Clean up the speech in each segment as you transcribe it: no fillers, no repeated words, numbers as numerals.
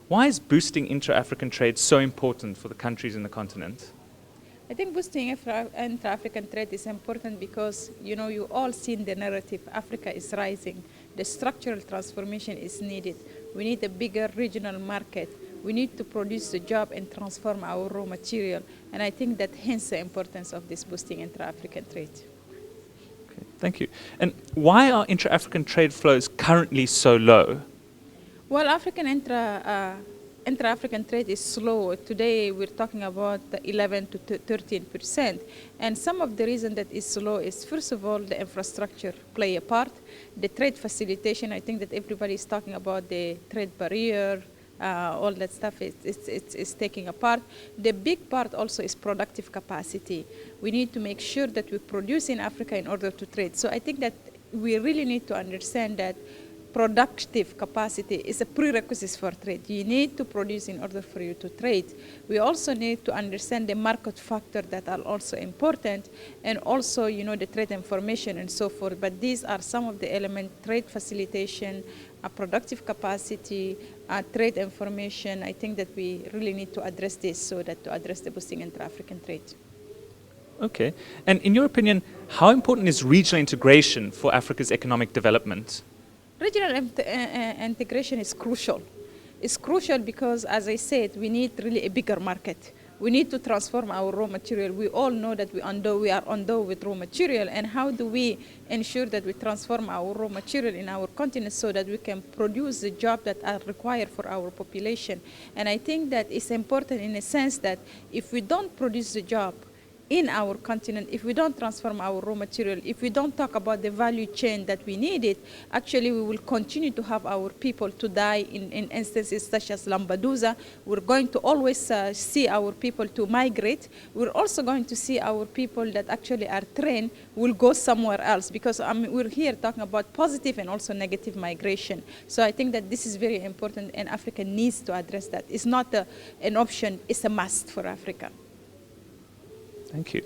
Why is boosting intra-African trade so important for the countries in the continent? I think boosting intra-African trade is important because, you all seen the narrative. Africa is rising. The structural transformation is needed. We need a bigger regional market. We need to produce the job and transform our raw material. And I think that hence the importance of this boosting intra-African trade. Okay, thank you. And why are intra-African trade flows currently so low? Well, intra-African trade is slow. Today we're talking about 11 to 13%. And some of the reason that is slow is, first of all, the infrastructure play a part. The trade facilitation, I think that everybody is talking about the trade barrier, all that stuff is taking a part. The big part also is productive capacity. We need to make sure that we produce in Africa in order to trade. So I think that we really need to understand that productive capacity is a prerequisite for trade. You need to produce in order for you to trade. We also need to understand the market factors that are also important, and also, the trade information and so forth. But these are some of the elements: trade facilitation, productive capacity, trade information. I think that we really need to address this so that to address the boosting intra-African trade. Okay. And in your opinion, how important is regional integration for Africa's economic development? Regional integration is crucial. It's crucial because, as I said, we need really a bigger market. We need to transform our raw material. We all know that we are under with raw material, and how do we ensure that we transform our raw material in our continent so that we can produce the jobs that are required for our population? And I think that it's important in a sense that if we don't produce the job in our continent, if we don't transform our raw material, if we don't talk about the value chain that we needed, actually we will continue to have our people to die in instances such as Lampedusa. We're going to always see our people to migrate. We're also going to see our people that actually are trained will go somewhere else, because we're here talking about positive and also negative migration. So I think that this is very important, and Africa needs to address that. It's not an option, it's a must for Africa. Thank you.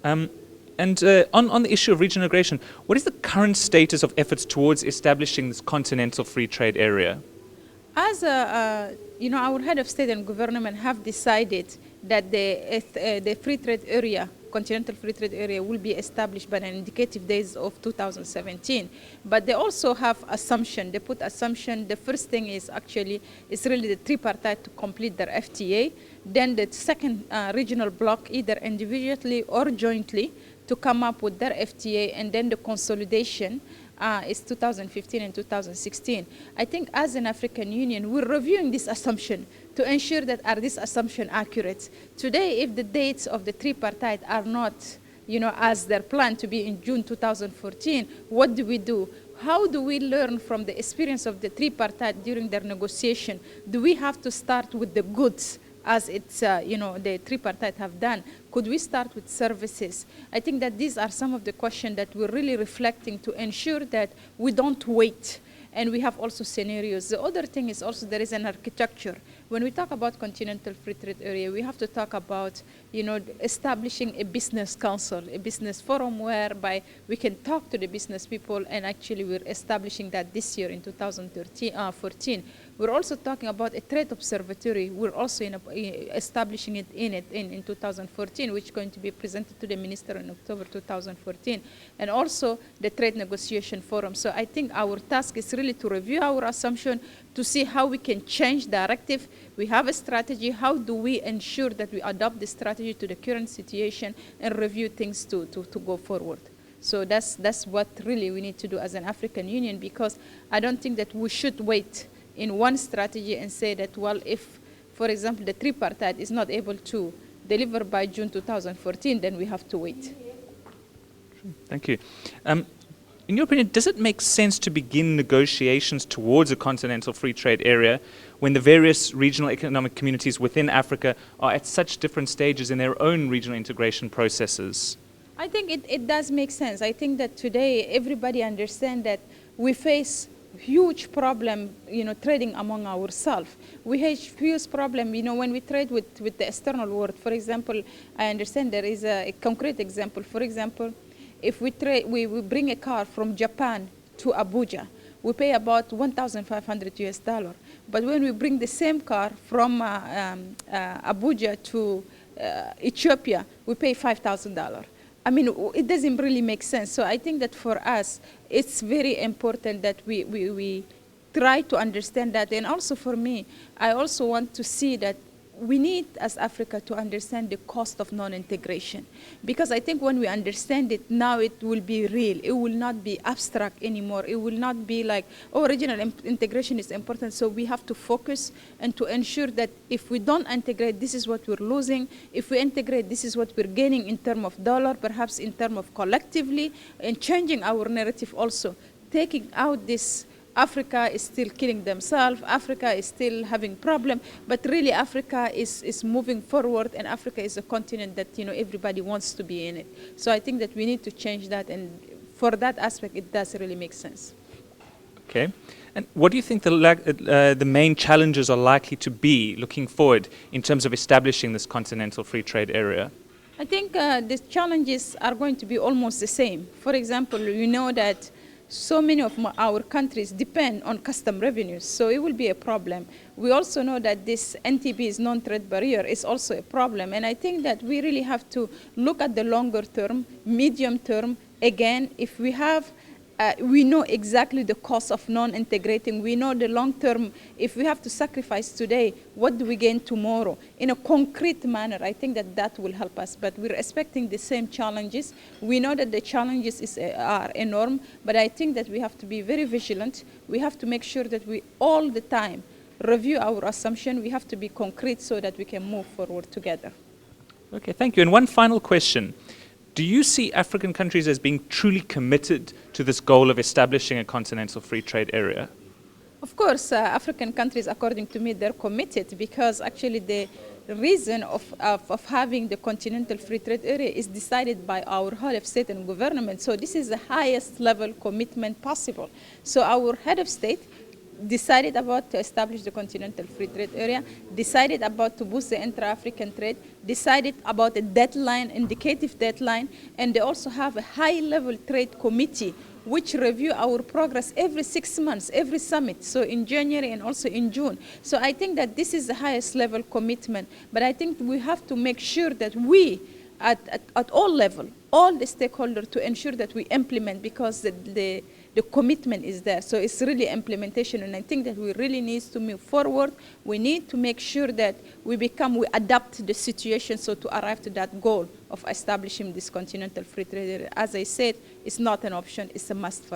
On the issue of regional integration, what is the current status of efforts towards establishing this continental free trade area? As our head of state and government have decided that the free trade area, continental free trade area, will be established by an indicative dates of 2017. But they also have assumption. They put assumption. The first thing is actually it's really the tripartite to complete their FTA. Then the second regional bloc, either individually or jointly, to come up with their FTA, and then the consolidation is 2015 and 2016. I think as an African Union, we're reviewing this assumption to ensure that are this assumption accurate. Today, if the dates of the tripartite are not, as they're planned to be in June 2014, what do we do? How do we learn from the experience of the tripartite during their negotiation? Do we have to start with the goods, as it's, the tripartite have done? Could we start with services? I think that these are some of the questions that we're really reflecting to ensure that we don't wait. And we have also scenarios. The other thing is also there is an architecture. When we talk about continental free trade area, we have to talk about, establishing a business council, a business forum whereby we can talk to the business people, and actually we're establishing that this year in 2014. We're also talking about a trade observatory. We're also establishing it in 2014, which is going to be presented to the minister in October 2014, and also the trade negotiation forum. So I think our task is really to review our assumption, to see how we can change directive. We have a strategy. How do we ensure that we adopt the strategy to the current situation and review things to go forward? So that's what really we need to do as an African Union, because I don't think that we should wait in one strategy and say that, well, if, for example, the tripartite is not able to deliver by June 2014, then we have to wait. Thank you. In your opinion, does it make sense to begin negotiations towards a continental free trade area when the various regional economic communities within Africa are at such different stages in their own regional integration processes? I think it does make sense. I think that today everybody understands that we face huge problem, trading among ourselves. We have huge problem, when we trade with the external world. For example, I understand there is a concrete example. For example, if we bring a car from Japan to Abuja, we pay about $1,500 US. But when we bring the same car from Abuja to Ethiopia, we pay $5,000. I mean, it doesn't really make sense. So I think that for us, it's very important that we try to understand that. And also for me, I also want to see that we need, as Africa, to understand the cost of non-integration. Because I think when we understand it, now it will be real. It will not be abstract anymore. It will not be like, oh, regional integration is important, so we have to focus and to ensure that if we don't integrate, this is what we're losing. If we integrate, this is what we're gaining in terms of dollar, perhaps in terms of collectively, and changing our narrative also. Taking out this Africa is still killing themselves, Africa is still having problems, but really Africa is moving forward, and Africa is a continent that, you know, everybody wants to be in it. So I think that we need to change that, and for that aspect, it does really make sense. Okay. And what do you think the main challenges are likely to be looking forward in terms of establishing this continental free trade area? I think the challenges are going to be almost the same. For example, you know that so many of our countries depend on custom revenues, so it will be a problem. We also know that this NTB's non-trade barrier is also a problem, and I think that we really have to look at the longer term, medium term. Again, if we have we know exactly the cost of non-integrating. We know the long term, if we have to sacrifice today, what do we gain tomorrow? In a concrete manner, I think that that will help us. But we're expecting the same challenges. We know that the challenges are enormous, but I think that we have to be very vigilant. We have to make sure that we all the time review our assumption. We have to be concrete so that we can move forward together. Okay, thank you. And one final question. Do you see African countries as being truly committed to this goal of establishing a continental free trade area? Of course, African countries, according to me, they're committed, because actually the reason of having the continental free trade area is decided by our head of state and government. So this is the highest level commitment possible. So our head of state decided about to establish the continental free trade area, decided about to boost the intra-African trade, decided about a deadline, indicative deadline, and they also have a high-level trade committee which review our progress every 6 months, every summit, so in January and also in June. So I think that this is the highest level commitment, but I think we have to make sure that we, at all levels, all the stakeholders, to ensure that we implement, because the commitment is there. So it's really implementation, and I think that we really need to move forward. We need to make sure that we adapt the situation so to arrive to that goal of establishing this continental free trade area. As I said, it's not an option, it's a must for